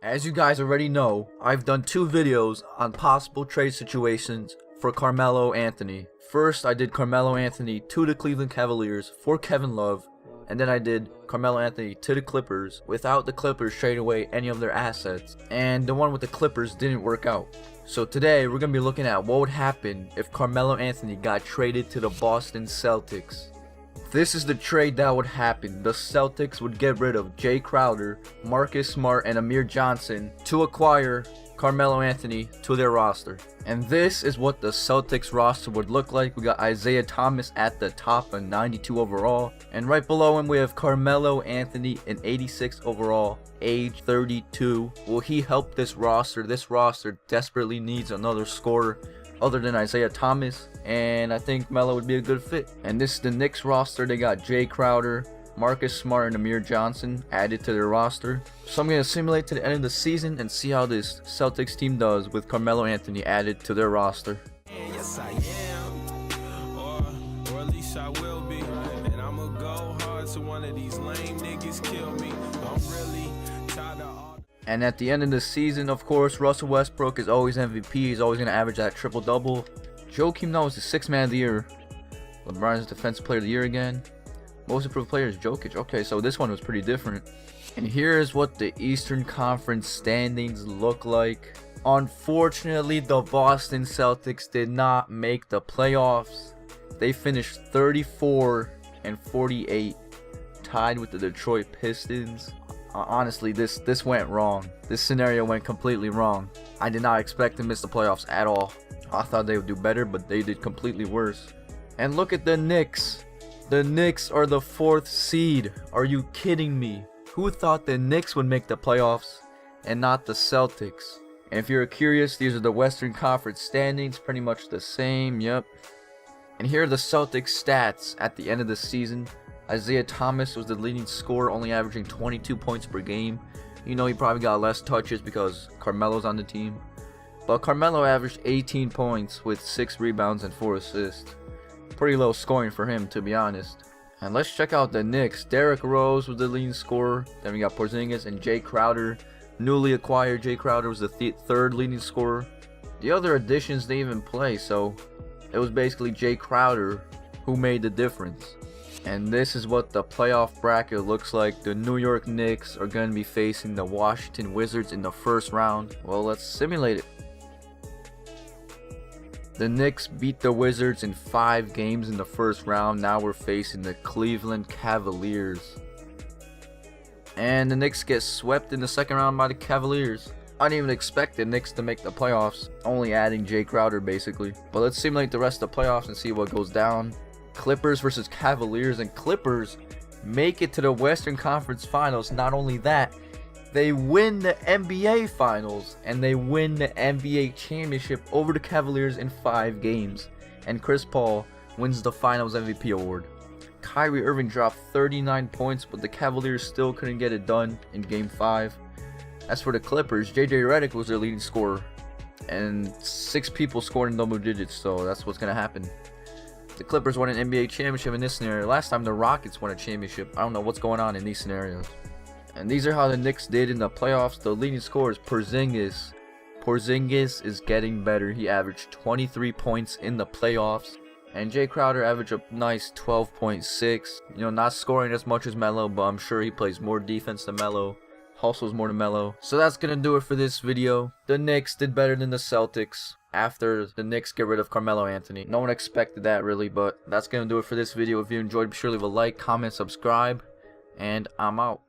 As you guys already know, I've done 2 videos on possible trade situations for Carmelo Anthony. First, I did Carmelo Anthony to the Cleveland Cavaliers for Kevin Love, and then I did Carmelo Anthony to the Clippers without the Clippers trading away any of their assets. And the one with the Clippers didn't work out. So today, we're going to be looking at what would happen if Carmelo Anthony got traded to the Boston Celtics. This is the trade that would happen. The Celtics would get rid of Jae Crowder, Marcus Smart, and Amir Johnson to acquire Carmelo Anthony to their roster. And this is what the Celtics roster would look like. We got Isaiah Thomas at the top, a 92 overall. And right below him we have Carmelo Anthony, an 86 overall, age 32. Will he help this roster? This roster desperately needs another scorer other than Isaiah Thomas, and I think Melo would be a good fit. And this is the Knicks roster. They got Jae Crowder, Marcus Smart, and Amir Johnson added to their roster. So I'm going to simulate to the end of the season and see how this Celtics team does with Carmelo Anthony added to their roster. Yes, I am, or at least I will be, and I'm gonna go hard so one of these lame niggas kill me. I'm really tired of all. And at the end of the season, of course, Russell Westbrook is always MVP. He's always going to average that triple-double. Joakim Noah is the 6th man of the year. LeBron is defensive player of the year again. Most improved player is Jokic. Okay, so this one was pretty different. And here's what the Eastern Conference standings look like. Unfortunately, the Boston Celtics did not make the playoffs. They finished 34 and 48, tied with the Detroit Pistons. Honestly, this went wrong. This scenario went completely wrong. I did not expect to miss the playoffs at all. I thought they would do better, but they did completely worse. And look at the Knicks. The Knicks are the 4th seed. Are you kidding me? Who thought the Knicks would make the playoffs and not the Celtics? And if you're curious, these are the Western Conference standings, pretty much the same, yep. And here are the Celtics stats at the end of the season. Isaiah Thomas was the leading scorer, only averaging 22 points per game. You know, he probably got less touches because Carmelo's on the team. But Carmelo averaged 18 points with 6 rebounds and 4 assists. Pretty low scoring for him, to be honest. And let's check out the Knicks. Derrick Rose was the leading scorer. Then we got Porzingis and Jae Crowder. Newly acquired Jae Crowder was the 3rd leading scorer. The other additions didn't even play, so it was basically Jae Crowder who made the difference. And this is what the playoff bracket looks like. The New York Knicks are going to be facing the Washington Wizards in the 1st round. Well, let's simulate it. The Knicks beat the Wizards in 5 games in the 1st round. Now we're facing the Cleveland Cavaliers. And the Knicks get swept in the 2nd round by the Cavaliers. I didn't even expect the Knicks to make the playoffs. Only adding Jae Crowder basically. But let's simulate the rest of the playoffs and see what goes down. Clippers versus Cavaliers, and Clippers make it to the Western Conference Finals. Not only that, they win the NBA Finals and they win the NBA Championship over the Cavaliers in 5 games. And Chris Paul wins the Finals MVP award. Kyrie Irving dropped 39 points, but the Cavaliers still couldn't get it done in Game 5. As for the Clippers, JJ Redick was their leading scorer, and 6 people scored in double digits, so that's what's going to happen. The Clippers won an NBA championship in this scenario. Last time the Rockets won a championship. I don't know what's going on in these scenarios. And these are how the Knicks did in the playoffs. The leading scorer is Porzingis. Porzingis is getting better. He averaged 23 points in the playoffs. And Jae Crowder averaged a nice 12.6. You know, not scoring as much as Melo, but I'm sure he plays more defense than Melo. Hustles more than Melo. So that's going to do it for this video. The Knicks did better than the Celtics after the Knicks get rid of Carmelo Anthony. No one expected that really, but that's going to do it for this video. If you enjoyed, be sure to leave a like, comment, subscribe, and I'm out.